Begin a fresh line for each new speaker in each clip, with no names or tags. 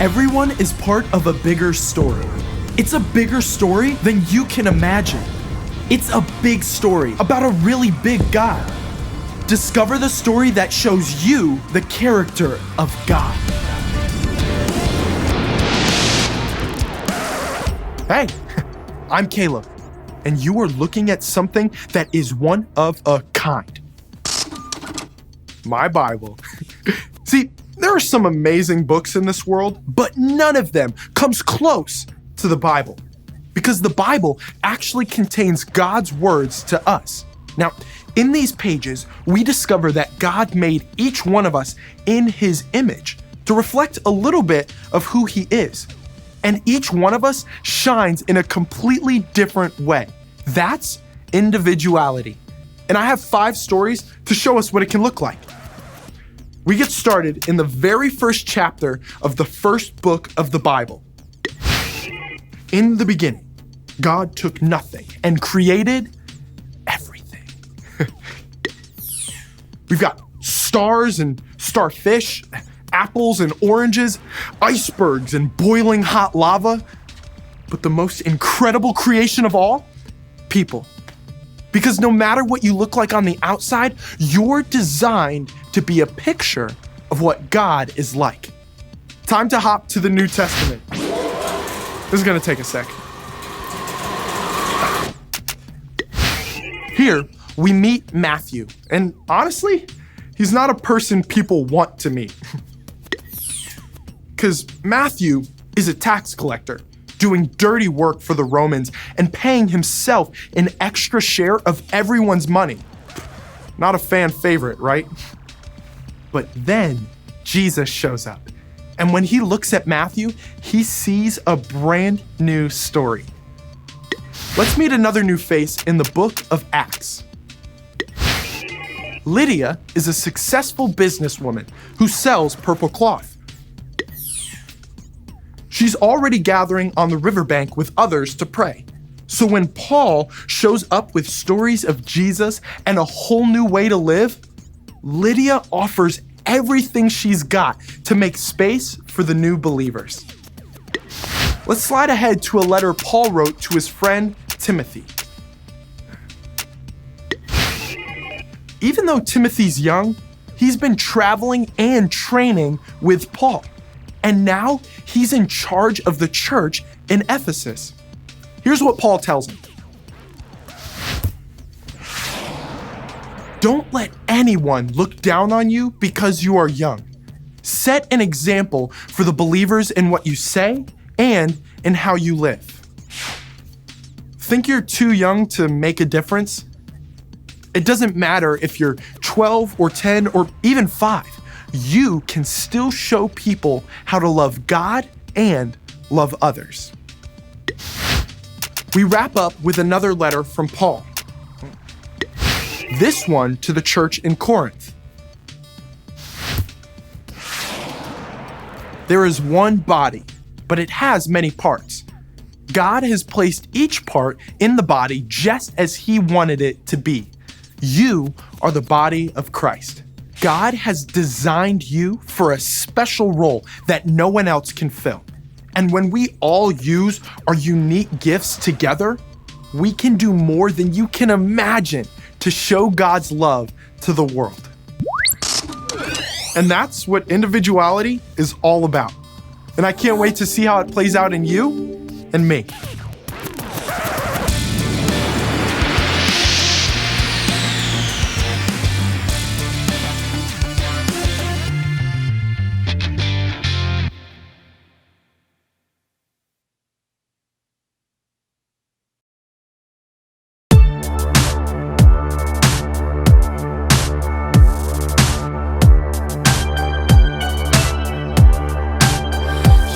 Everyone is part of a bigger story. It's a bigger story than you can imagine. It's a big story about a really big God. Discover the story that shows you the character of God. Hey, I'm Caleb, and you are looking at something that is one of a kind. My Bible. See, there are some amazing books in this world, but none of them comes close to the Bible, because the Bible actually contains God's words to us. Now, in these pages, we discover that God made each one of us in His image to reflect a little bit of who He is. And each one of us shines in a completely different way. That's individuality. And I have 5 stories to show us what it can look like. We get started in the very first chapter of the first book of the Bible. In the beginning, God took nothing and created everything. We've got stars and starfish, apples and oranges, icebergs and boiling hot lava. But the most incredible creation of all? People. Because no matter what you look like on the outside, you're designed to be a picture of what God is like. Time to hop to the New Testament. This is gonna take a sec. Here, we meet Matthew, and honestly, he's not a person people want to meet. Because Matthew is a tax collector, doing dirty work for the Romans and paying himself an extra share of everyone's money. Not a fan favorite, right? But then Jesus shows up. And when he looks at Matthew, he sees a brand new story. Let's meet another new face in the book of Acts. Lydia is a successful businesswoman who sells purple cloth. She's already gathering on the riverbank with others to pray. So when Paul shows up with stories of Jesus and a whole new way to live, Lydia offers everything she's got to make space for the new believers. Let's slide ahead to a letter Paul wrote to his friend Timothy. Even though Timothy's young, he's been traveling and training with Paul. And now he's in charge of the church in Ephesus. Here's what Paul tells him. Don't let anyone look down on you because you are young. Set an example for the believers in what you say and in how you live. Think you're too young to make a difference? It doesn't matter if you're 12 or 10 or even 5. You can still show people how to love God and love others. We wrap up with another letter from Paul. This one to the church in Corinth. There is one body, but it has many parts. God has placed each part in the body just as He wanted it to be. You are the body of Christ. God has designed you for a special role that no one else can fill. And when we all use our unique gifts together, we can do more than you can imagine to show God's love to the world. And that's what individuality is all about. And I can't wait to see how it plays out in you and me.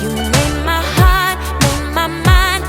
You made my heart, made my mind,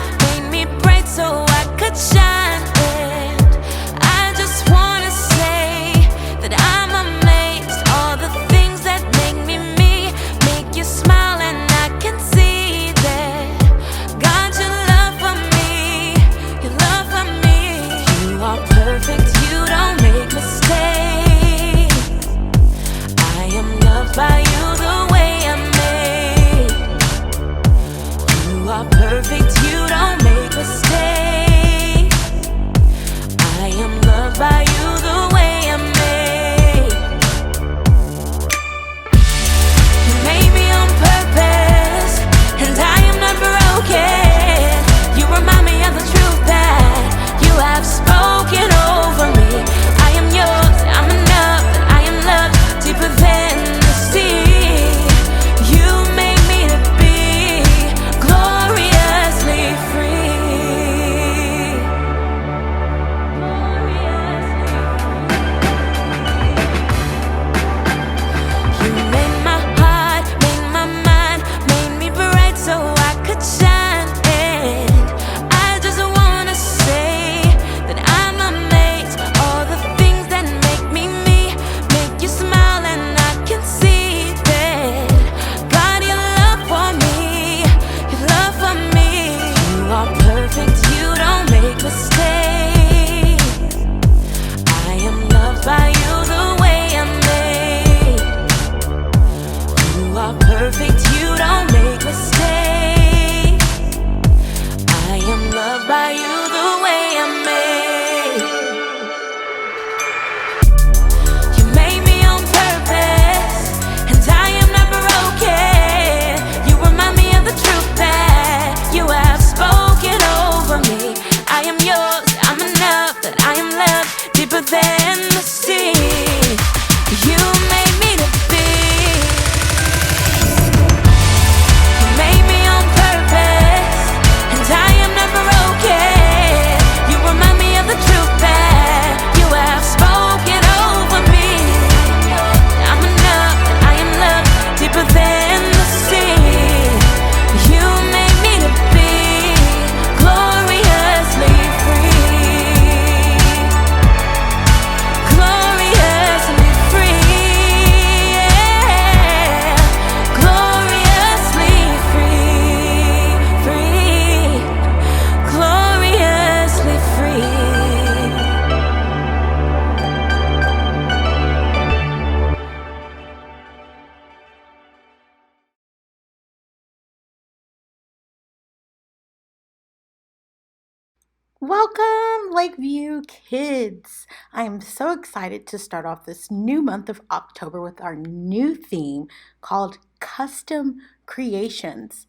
Welcome, Lakeview Kids! I am so excited to start off this new month of October with our new theme called Custom Creations.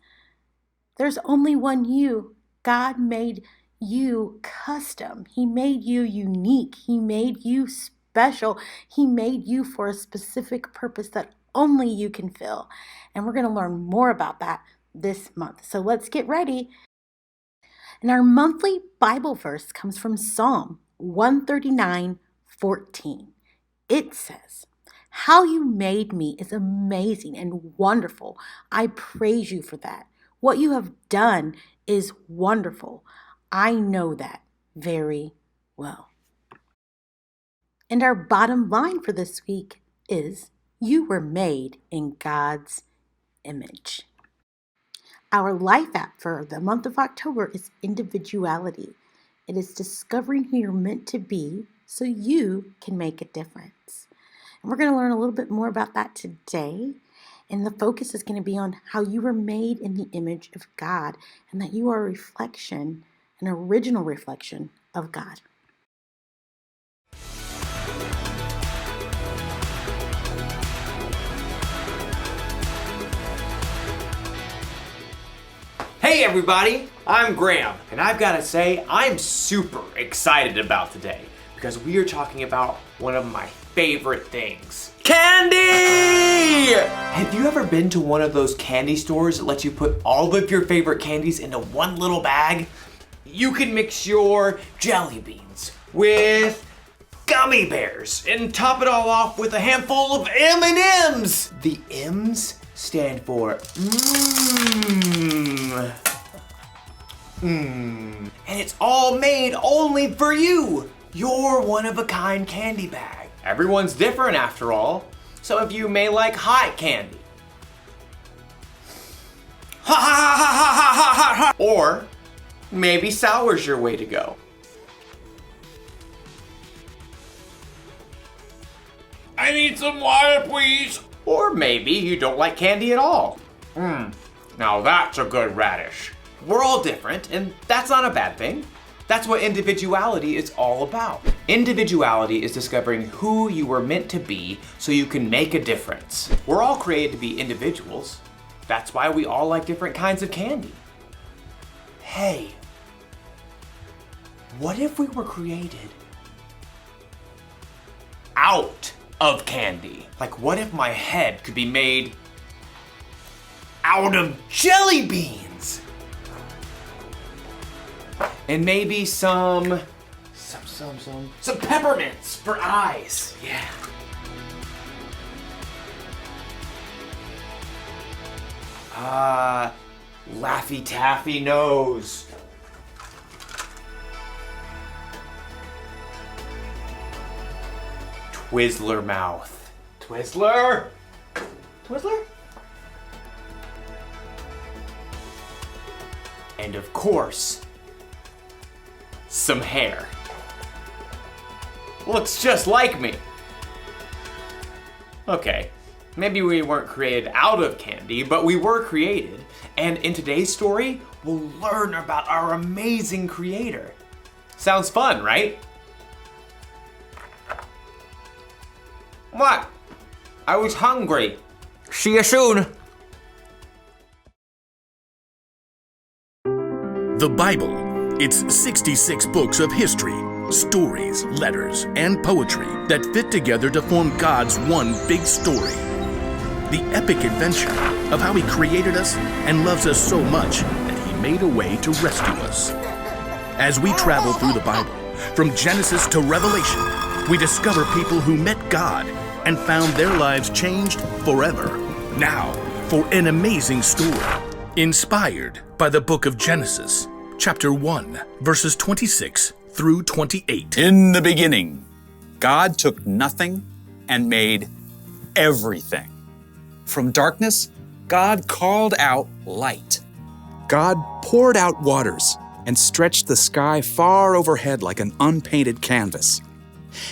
There's only one you. God made you custom. He made you unique. He made you special. He made you for a specific purpose that only you can fill. And we're going to learn more about that this month. So let's get ready. And our monthly Bible verse comes from Psalm 139:14. It says, "How you made me is amazing and wonderful. I praise you for that. What you have done is wonderful. I know that very well." And our bottom line for this week is, you were made in God's image. Our life app for the month of October is individuality. It is discovering who you're meant to be so you can make a difference. And we're going to learn a little bit more about that today. And the focus is going to be on how you were made in the image of God and that you are a reflection, an original reflection of God.
Hey everybody, I'm Graham, and I've got to say I'm super excited about today because we are talking about one of my favorite things. Candy! Have you ever been to one of those candy stores that lets you put all of your favorite candies into one little bag? You can mix your jelly beans with gummy bears and top it all off with a handful of M&Ms. The M's stand for and it's all made only for you. Your one-of-a-kind candy bag. Everyone's different after all. Some of you may like hot candy. Ha ha ha ha ha ha ha ha. Or maybe sour's your way to go. I need some water, please. Or maybe you don't like candy at all. Now that's a good radish. We're all different, and that's not a bad thing. That's what individuality is all about. Individuality is discovering who you were meant to be so you can make a difference. We're all created to be individuals. That's why we all like different kinds of candy. Hey, what if we were created out of candy? Like, what if my head could be made out of jelly beans? And maybe some peppermints for eyes. Yeah. Laffy Taffy nose. Twizzler mouth. Twizzler? Twizzler? And of course, some hair. Looks just like me. Okay, maybe we weren't created out of candy, but we were created. And in today's story, we'll learn about our amazing creator. Sounds fun, right? What? I was hungry. See you soon.
The Bible. It's 66 books of history, stories, letters, and poetry that fit together to form God's one big story. The epic adventure of how He created us and loves us so much that He made a way to rescue us. As we travel through the Bible, from Genesis to Revelation, we discover people who met God and found their lives changed forever. Now, for an amazing story, inspired by the book of Genesis, chapter 1, verses 26 through 28.
In the beginning, God took nothing and made everything. From darkness, God called out light.
God poured out waters and stretched the sky far overhead like an unpainted canvas.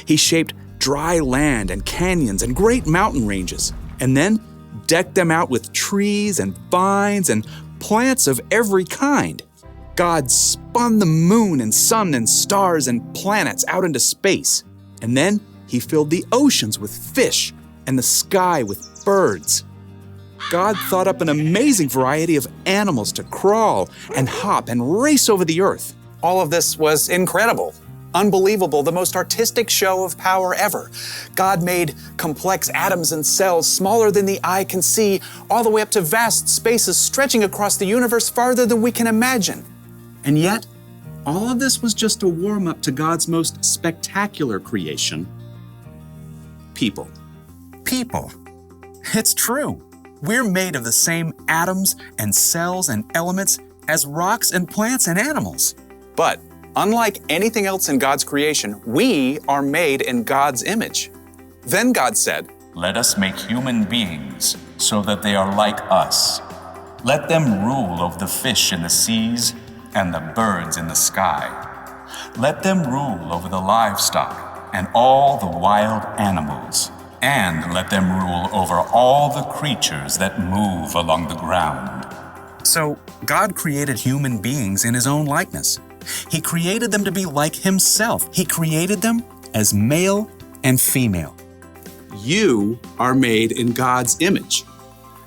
He shaped dry land and canyons and great mountain ranges, and then decked them out with trees and vines and plants of every kind. God spun the moon and sun and stars and planets out into space. And then he filled the oceans with fish and the sky with birds. God thought up an amazing variety of animals to crawl and hop and race over the earth.
All of this was incredible, unbelievable, the most artistic show of power ever. God made complex atoms and cells smaller than the eye can see, all the way up to vast spaces stretching across the universe farther than we can imagine. And yet, all of this was just a warm-up to God's most spectacular creation, people. People. It's true. We're made of the same atoms and cells and elements as rocks and plants and animals. But unlike anything else in God's creation, we are made in God's image. Then God said,
"Let us make human beings so that they are like us. Let them rule over the fish in the seas and the birds in the sky. Let them rule over the livestock and all the wild animals. And let them rule over all the creatures that move along the ground."
So God created human beings in his own likeness. He created them to be like himself. He created them as male and female. You are made in God's image.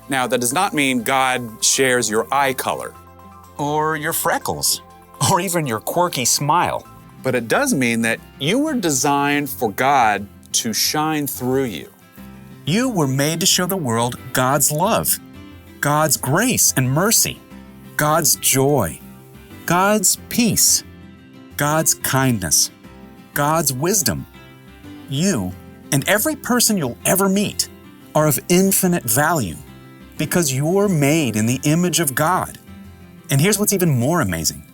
Now, that does not mean God shares your eye color, or your freckles, or even your quirky smile. But it does mean that you were designed for God to shine through you. You were made to show the world God's love, God's grace and mercy, God's joy, God's peace, God's kindness, God's wisdom. You and every person you'll ever meet are of infinite value because you're made in the image of God. And here's what's even more amazing.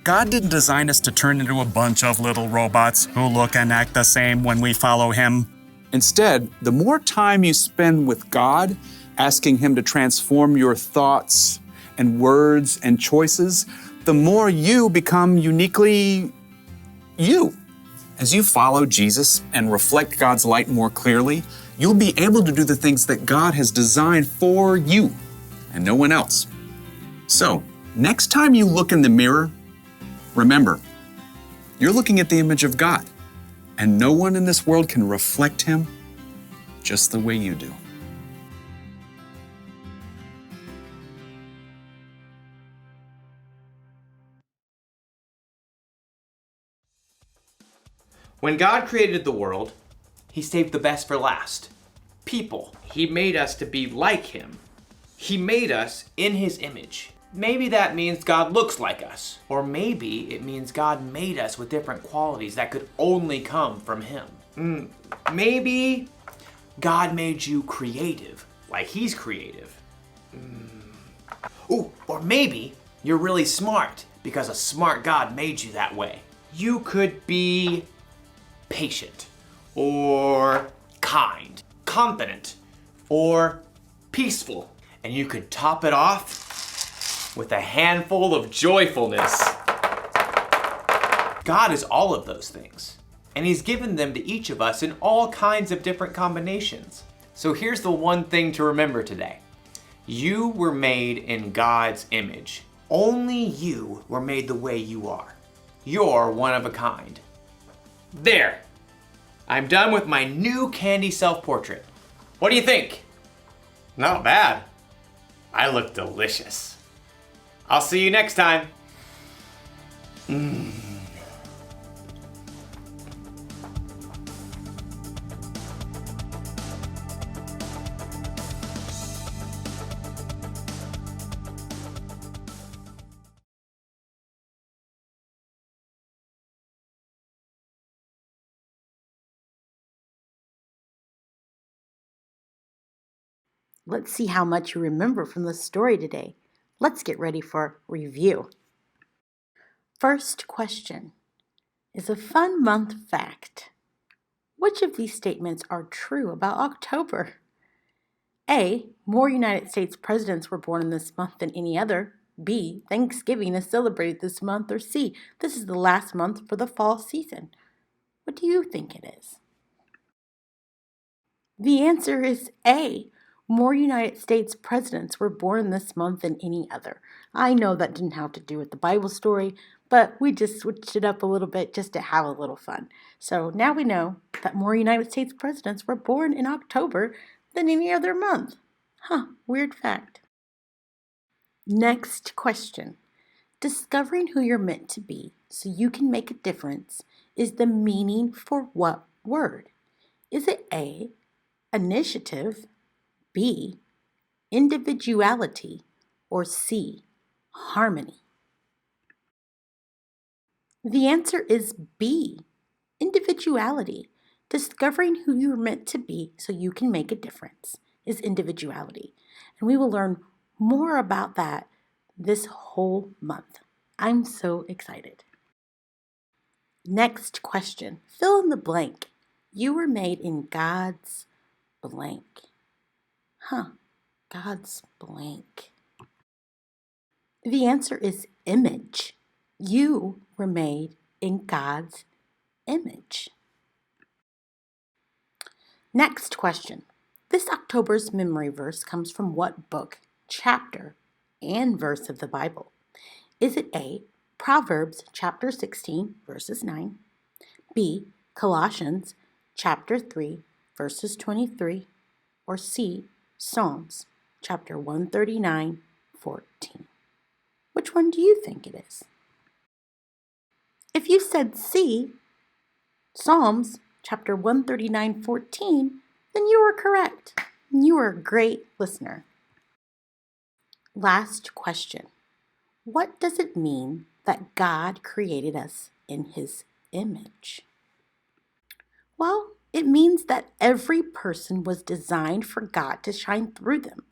God didn't design us to turn into a bunch of little robots who look and act the same when we follow him. Instead, the more time you spend with God, asking him to transform your thoughts and words and choices, the more you become uniquely you. As you follow Jesus and reflect God's light more clearly, you'll be able to do the things that God has designed for you and no one else. So, next time you look in the mirror, remember, you're looking at the image of God, and no one in this world can reflect him just the way you do.
When God created the world, he saved the best for last. People. He made us to be like him. He made us in his image. Maybe that means God looks like us. Or maybe it means God made us with different qualities that could only come from him. Maybe God made you creative, like he's creative. Or maybe you're really smart because a smart God made you that way. You could be patient, or kind, confident, or peaceful. And you could top it off with a handful of joyfulness. God is all of those things, and he's given them to each of us in all kinds of different combinations. So here's the one thing to remember today. You were made in God's image. Only you were made the way you are. You're one of a kind. There. I'm done with my new candy self-portrait. What do you think? Not bad. I look delicious. I'll see you next time.
Let's see how much you remember from the story today. Let's get ready for review. First question is a fun month fact. Which of these statements are true about October? A. More United States presidents were born in this month than any other. B. Thanksgiving is celebrated this month. Or C. This is the last month for the fall season. What do you think it is? The answer is A. More United States presidents were born this month than any other. I know that didn't have to do with the Bible story, but we just switched it up a little bit just to have a little fun. So now we know that more United States presidents were born in October than any other month. Weird fact. Next question. Discovering who you're meant to be so you can make a difference is the meaning for what word? Is it A, initiative, B, individuality, or C, harmony? The answer is B, individuality. Discovering who you're meant to be so you can make a difference is individuality. And we will learn more about that this whole month. I'm so excited. Next question. Fill in the blank. You were made in God's blank. God's blank. The answer is image. You were made in God's image. Next question. This October's memory verse comes from what book, chapter, and verse of the Bible? Is it A, Proverbs chapter 16, verses 9, B, Colossians chapter 3, verses 23, or C, Psalms chapter 139, 14? Which one do you think it is? If you said C, Psalms chapter 139, 14, then you were correct. You are a great listener. Last question. What does it mean that God created us in His image? Well, it means that every person was designed for God to shine through them.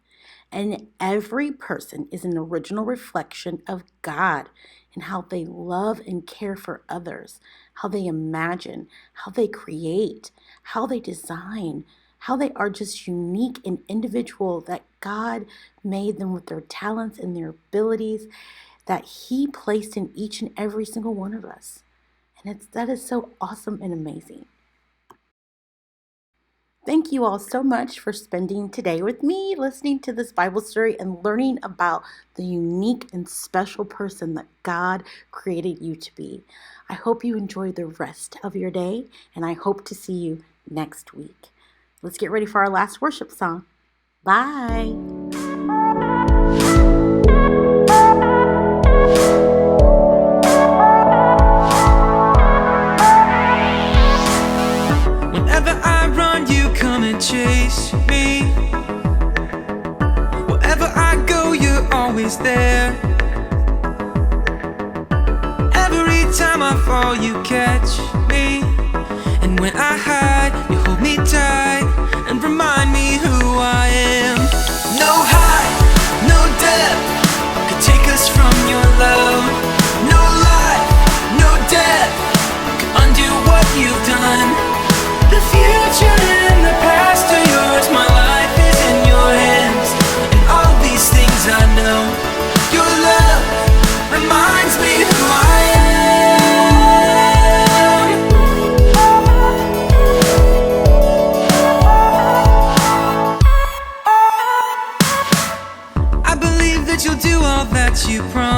And every person is an original reflection of God and how they love and care for others, how they imagine, how they create, how they design, how they are just unique and individual, that God made them with their talents and their abilities that He placed in each and every single one of us. And that is so awesome and amazing. Thank you all so much for spending today with me, listening to this Bible story and learning about the unique and special person that God created you to be. I hope you enjoy the rest of your day, and I hope to see you next week. Let's get ready for our last worship song. Bye.
Chase me. Wherever I go, you're always there. Every time I fall, you catch me. And when I hide, you hold me tight and remind me who I am. No height, no depth could take us from your love. No life, no death could undo what you've done. The future and the past are yours. My life is in your hands, and all these things I know. Your love reminds me who I am. I believe that you'll do all that you promised.